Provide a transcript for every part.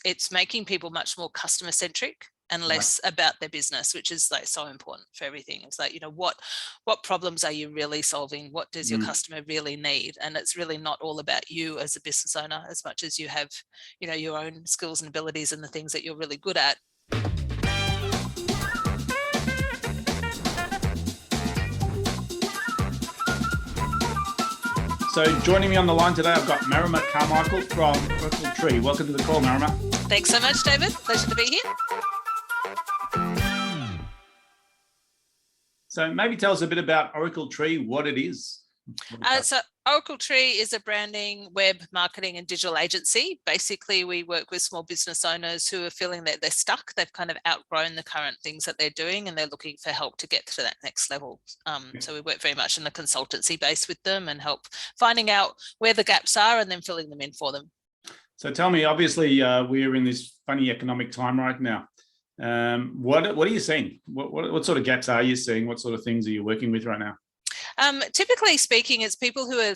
it's making people much more customer centric and less about their business, which is like so important for everything. It's like, what problems are you really solving? What does your customer really need? And it's really not all about you as a business owner as much as you have, your own skills and abilities and the things that you're really good at. So joining me on the line today, I've got Marama Carmichael from E23. Welcome to the call, Marama. Thanks so much, David. Pleasure to be here. So maybe tell us a bit about E23, what it is. So E23 is a branding, web, marketing and digital agency. Basically, we work with small business owners who are feeling that they're stuck. They've kind of outgrown the current things that they're doing and they're looking for help to get to that next level. So we work very much in the consultancy base with them and help finding out where the gaps are and then filling them in for them. So tell me, obviously, we're in this funny economic time right now. What are you seeing? What sort of gaps are you seeing? What sort of things are you working with right now? Typically speaking, it's people who are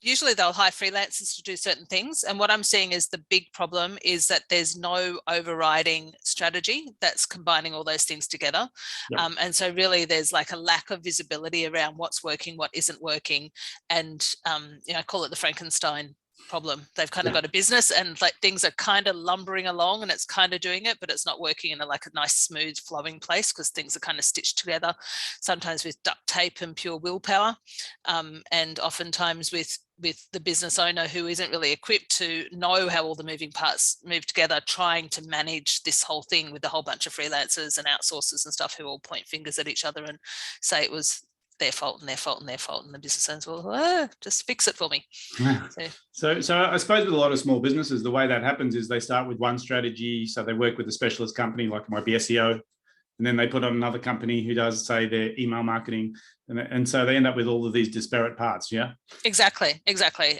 usually they'll hire freelancers to do certain things. And what I'm seeing is the big problem is that there's no overriding strategy that's combining all those things together. Yep. And so really there's like a lack of visibility around what's working, what isn't working. And, I call it the Frankenstein problem. They've kind of got a business and like things are kind of lumbering along and it's kind of doing it, but it's not working in a nice, smooth, flowing place because things are kind of stitched together, sometimes with duct tape and pure willpower. And oftentimes with the business owner who isn't really equipped to know how all the moving parts move together, trying to manage this whole thing with a whole bunch of freelancers and outsourcers and stuff who all point fingers at each other and say it was their fault and their fault and their fault, and the business owners will just fix it for me. Yeah. So I suppose with a lot of small businesses, the way that happens is they start with one strategy. So they work with a specialist company, like it might be SEO, and then they put on another company who does, say, their email marketing. And so they end up with all of these disparate parts, yeah? Exactly.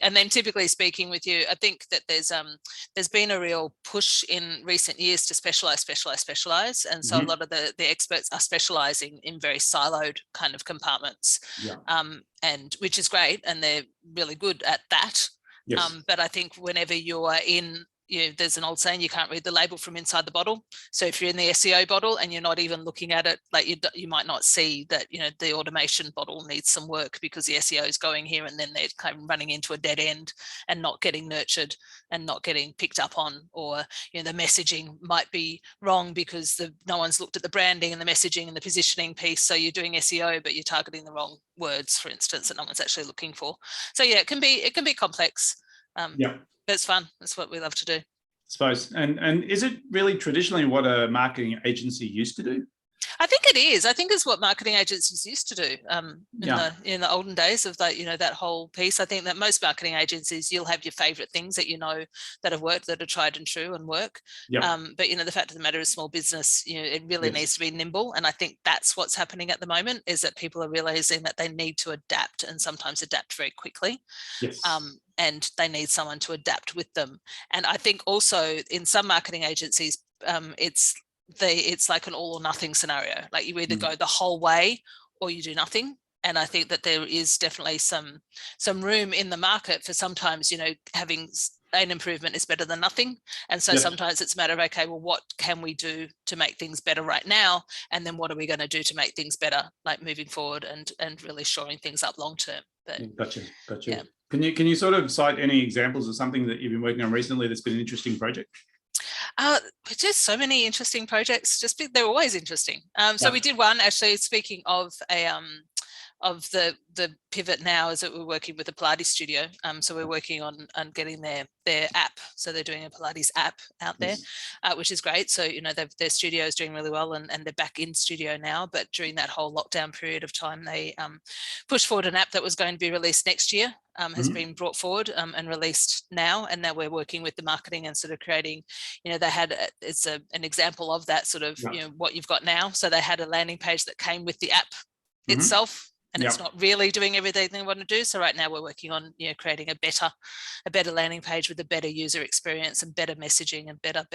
And then typically speaking with you, I think that there's been a real push in recent years to specialize. And so a lot of the experts are specializing in very siloed kind of compartments, and which is great. And they're really good at that. Yes. But I think whenever you are in, there's an old saying, you can't read the label from inside the bottle. So if you're in the SEO bottle and you're not even looking at it, like you might not see that, the automation bottle needs some work because the SEO is going here and then they're kind of running into a dead end and not getting nurtured and not getting picked up on, or, the messaging might be wrong because no one's looked at the branding and the messaging and the positioning piece. So you're doing SEO, but you're targeting the wrong words, for instance, that no one's actually looking for. So yeah, it can be complex. But it's fun. That's what we love to do. I suppose. And is it really traditionally what a marketing agency used to do? I think it is. I think it's what marketing agencies used to do in the olden days of that whole piece. I think that most marketing agencies, you'll have your favorite things that that have worked, that are tried and true and work. But the fact of the matter is, small business, it really needs to be nimble. And I think that's what's happening at the moment, is that people are realizing that they need to adapt, and sometimes adapt very quickly. Yes. And they need someone to adapt with them. And I think also in some marketing agencies, it's like an all or nothing scenario. Like you either go the whole way or you do nothing. And I think that there is definitely some room in the market for sometimes, having an improvement is better than nothing. And so sometimes it's a matter of, okay, well, what can we do to make things better right now? And then what are we going to do to make things better, like moving forward and really shoring things up long term. But, Gotcha. Yeah. Can you sort of cite any examples of something that you've been working on recently that's been an interesting project? Just so many interesting projects. They're always interesting. So we did one, actually, speaking of the pivot now, is that we're working with a Pilates studio. So we're working on getting their app. So they're doing a Pilates app out there, which is great. So, their studio is doing really well and they're back in studio now. But during that whole lockdown period of time, they pushed forward an app that was going to be released next year, has been brought forward and released now. And now we're working with the marketing and sort of creating, it's an example of that sort of, what you've got now. So they had a landing page that came with the app itself. And it's not really doing everything they want to do. So right now we're working on, creating a better landing page with a better user experience and better messaging and better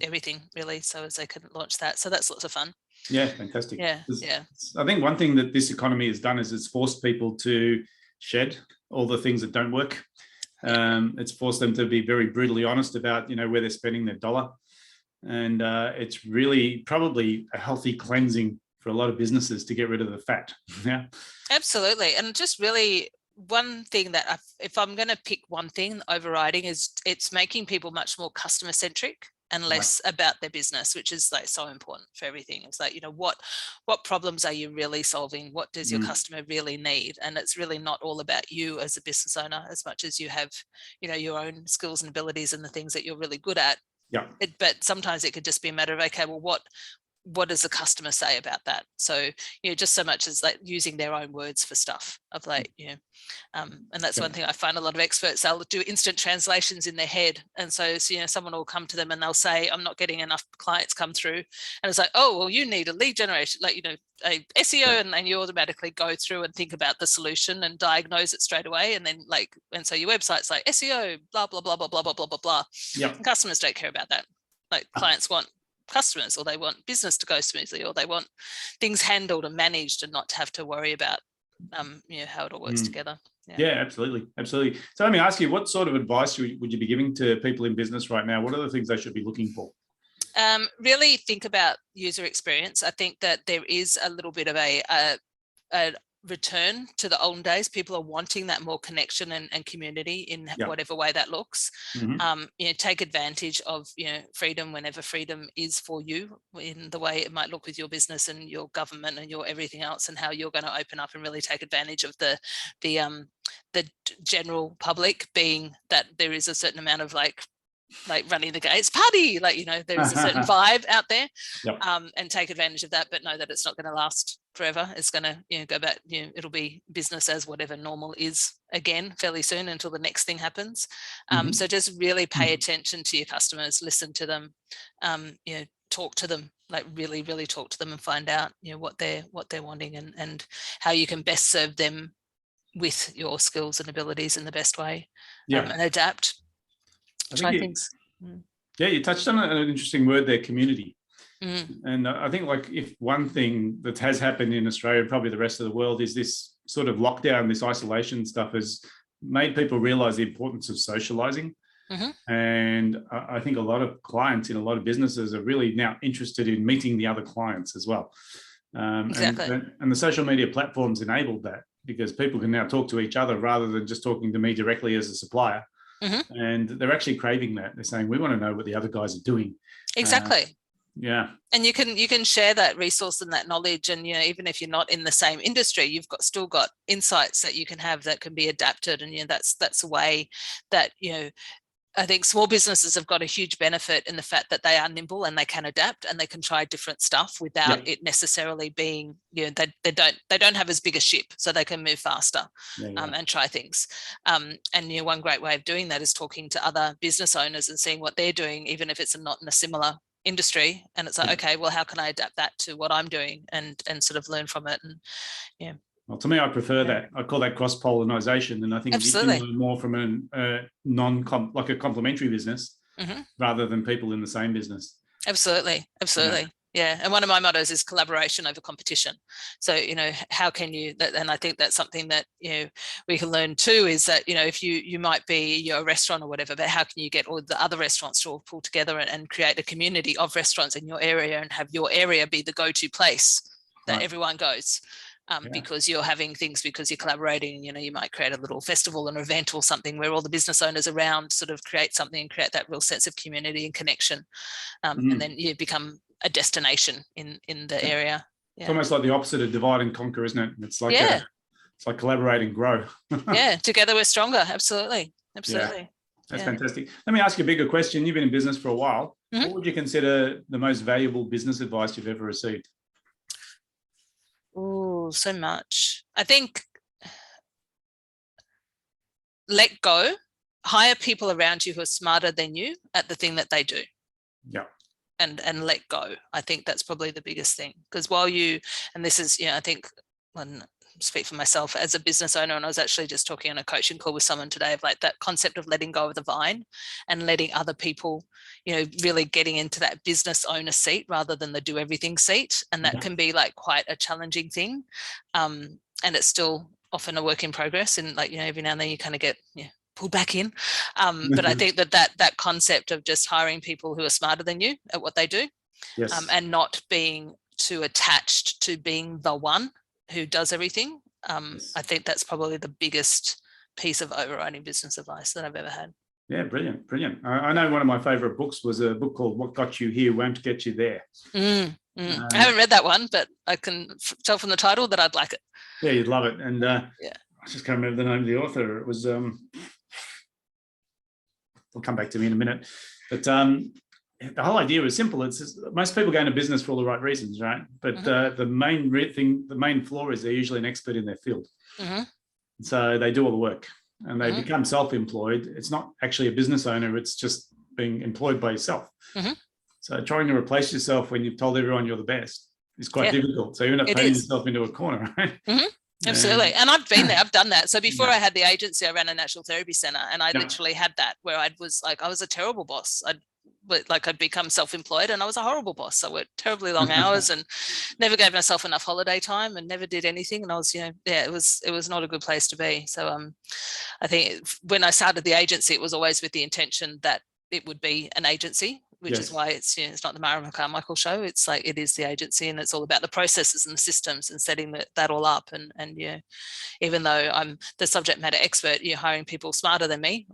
everything really, so as they can launch that. So that's lots of fun. Yeah, fantastic. Yeah. I think one thing that this economy has done is it's forced people to shed all the things that don't work. It's forced them to be very brutally honest about, where they're spending their dollar. And it's really probably a healthy cleansing for a lot of businesses to get rid of the fat. Yeah, absolutely. And just really one thing that if I'm going to pick one thing overriding is it's making people much more customer centric and less about their business, which is like so important for everything. It's like, what problems are you really solving? What does your customer really need? And it's really not all about you as a business owner as much as you have, your own skills and abilities and the things that you're really good at. Yeah. But sometimes it could just be a matter of, okay, well, what does the customer say about that? So, just so much as like using their own words for stuff of like, and that's one thing I find a lot of experts, they'll do instant translations in their head. And so, someone will come to them and they'll say, I'm not getting enough clients come through. And it's like, oh, well, you need a lead generation, like, a SEO, and you automatically go through and think about the solution and diagnose it straight away. And then and so your website's like SEO, blah, blah, blah, blah, blah, blah, blah, blah, blah. Yeah. Customers don't care about that. Like clients want customers, or they want business to go smoothly, or they want things handled and managed and not to have to worry about how it all works together. Yeah, absolutely. So let me ask you, what sort of advice would you be giving to people in business right now? What are the things they should be looking for? Really think about user experience. I think that there is a little bit of a return to the olden days. People are wanting that more connection and community in whatever way that looks. Take advantage of freedom whenever freedom is for you, in the way it might look with your business and your government and your everything else, and how you're going to open up and really take advantage of the general public, being that there is a certain amount of like running the gates party, there is a certain vibe out there. And take advantage of that, but know that it's not going to last forever. It's going to go back, it'll be business as whatever normal is again fairly soon, until the next thing happens. So just really pay attention to your customers, listen to them, talk to them, like really talk to them and find out what they're wanting, and how you can best serve them with your skills and abilities in the best way. And adapt. Try things. Yeah, you touched on an interesting word there, community. And I think if one thing that has happened in Australia, probably the rest of the world, is this sort of lockdown, this isolation stuff has made people realize the importance of socializing. And I think a lot of clients in a lot of businesses are really now interested in meeting the other clients as well. Exactly. And the social media platforms enabled that, because people can now talk to each other rather than just talking to me directly as a supplier. And they're actually craving that. They're saying, we want to know what the other guys are doing. Exactly. Yeah. And you can share that resource and that knowledge, and even if you're not in the same industry, you've still got insights that you can have that can be adapted. And that's a way that I think small businesses have got a huge benefit in the fact that they are nimble and they can adapt and they can try different stuff without it necessarily being, they don't have as big a ship, so they can move faster and try things. And one great way of doing that is talking to other business owners and seeing what they're doing, even if it's not in a similar industry. And it's like, okay, well, how can I adapt that to what I'm doing and sort of learn from it? And well, to me, I prefer that. I call that cross-polarization, and I think you can learn more from a like a complementary business rather than people in the same business. Absolutely. Yeah. And one of my mottos is collaboration over competition. So, how can you, and I think that's something that, we can learn too, is that, if you might be a restaurant or whatever, but how can you get all the other restaurants to all pull together and create a community of restaurants in your area, and have your area be the go-to place that everyone goes. Because you're having things, because you're collaborating, you might create a little festival, an event or something where all the business owners around sort of create something and create that real sense of community and connection. And then you become a destination in the area. It's almost like the opposite of divide and conquer, isn't it? It's like it's like collaborate and grow. Together we're stronger. Absolutely. That's fantastic. Let me ask you a bigger question. You've been in business for a while. What would you consider the most valuable business advice you've ever received? Oh, so much. I think let go, hire people around you who are smarter than you at the thing that they do. Yeah. And let go. I think that's probably the biggest thing, because while and this is, I think, when I speak for myself as a business owner, and I was actually just talking on a coaching call with someone today of like that concept of letting go of the vine and letting other people, really getting into that business owner seat rather than the do everything seat. And that can be like quite a challenging thing. And it's still often a work in progress. And every now and then you kind of get pulled back in. But I think that concept of just hiring people who are smarter than you at what they do, Yes. and not being too attached to being the one who does everything. Yes. I think that's probably the biggest piece of overriding business advice that I've ever had. Yeah, brilliant, brilliant. I know one of my favorite books was a book called What Got You Here Won't Get You There. I haven't read that one, but I can tell from the title that I'd like it. Yeah, you'd love it. And yeah, I just can't remember the name of the author. It was, it'll come back to me in a minute. But the whole idea was simple. It's just, most people go into business for all the right reasons, right? But the main flaw is they're usually an expert in their field. So they do all the work. And they become self-employed. It's not actually a business owner. It's just being employed by yourself. So trying to replace yourself when you've told everyone you're the best is quite difficult. So you end up painting yourself into a corner, right? Absolutely. And I've been there. I've done that. So before I had the agency, I ran a natural therapy center, and I literally had that where I was a terrible boss. I'd become self-employed, and I was a horrible boss. I worked terribly long hours and never gave myself enough holiday time and never did anything. And I was, it was not a good place to be. So I think when I started the agency, it was always with the intention that it would be an agency, which is why it's not the Marama Carmichael show. It's like, it is the agency, and it's all about the processes and the systems and setting that all up. And even though I'm the subject matter expert, you're hiring people smarter than me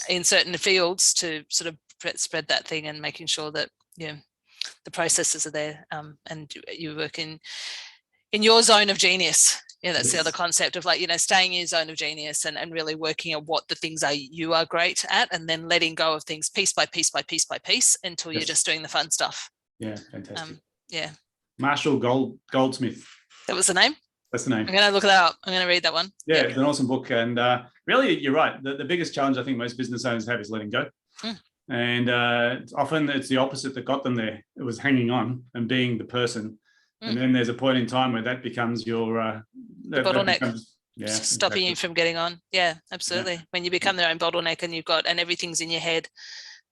in certain fields to sort of spread that thing, and making sure that the processes are there, and you work in your zone of genius. That's the other concept of staying in your zone of genius and really working at what the things you are great at, and then letting go of things piece by piece by piece by piece until you're just doing the fun stuff. Yeah, fantastic. Marshall Goldsmith. That was the name? That's the name. I'm going to look that up. I'm going to read that one. Yeah, it's an awesome book. And really, you're right. The biggest challenge I think most business owners have is letting go. And often it's the opposite that got them there. It was hanging on and being the person. And then there's a point in time where that becomes your bottleneck, stopping you from getting on. Yeah, absolutely. When you become their own bottleneck and everything's in your head.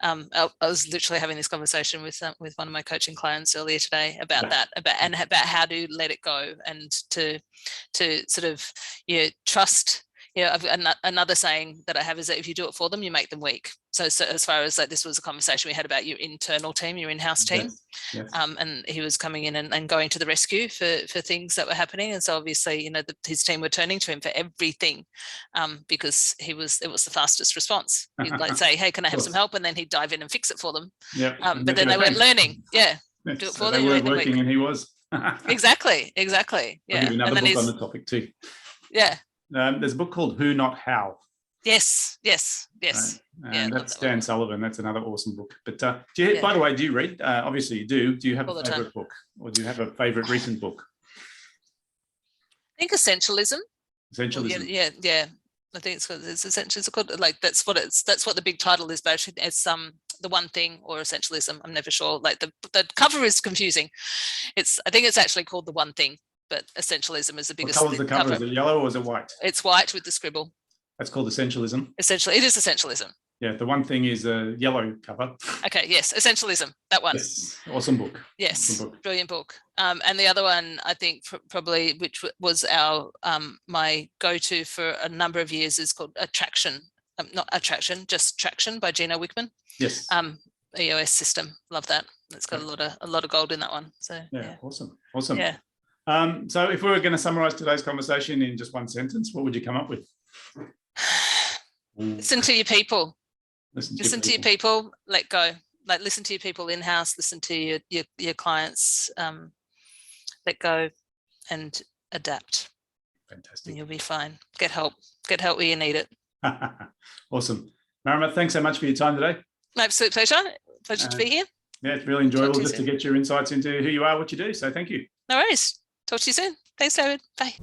I was literally having this conversation with one of my coaching clients earlier today about that, about how to let it go, and to sort of trust. Another saying that I have is that if you do it for them, you make them weak. So as far as this was a conversation we had about your internal team, your in-house team, and he was coming in and going to the rescue for things that were happening. And so obviously, his team were turning to him for everything, because it was the fastest response. He'd say, "Hey, can I have some help?" And then he'd dive in and fix it for them. But then they weren't learning. Do it for them. They weren't working, and he was. Exactly. Yeah. I'll give you another book on the topic too. Yeah. There's a book called Who Not How. Yes. Right. And that's Dan Sullivan. That's another awesome book. But by the way, do you read? Obviously you do. Do you have a favorite book, or do you have a favorite recent book? I think Essentialism. Essentialism. Yeah. I think it's essential. It's called that's what the big title is. But it's The One Thing or Essentialism. I'm never sure. The cover is confusing. I think it's actually called The One Thing. But Essentialism is the biggest. What color is the cover? Is it yellow or is it white? It's white with the scribble. That's called Essentialism. Essentially, it is Essentialism. Yeah, The One Thing is a yellow cover. Okay, yes, Essentialism, that one. Yes, awesome book. Yes, awesome book. Brilliant book. And the other one, I think probably, which was my go-to for a number of years, is called Attraction. Not Attraction, just Traction by Gino Wickman. Yes. EOS system. Love that. It's got a lot of gold in that one. So yeah. Awesome. Yeah. So if we were going to summarize today's conversation in just one sentence, what would you come up with? Listen to your people. Listen to your people. Let go. Listen to your people in-house. Listen to your clients. Let go and adapt. Fantastic. And you'll be fine. Get help. Get help where you need it. Awesome. Marama, thanks so much for your time today. My absolute pleasure. Pleasure to be here. Yeah, it's really enjoyable just to get your insights into who you are, what you do. So thank you. No worries. Talk to you soon. Thanks, David. Bye.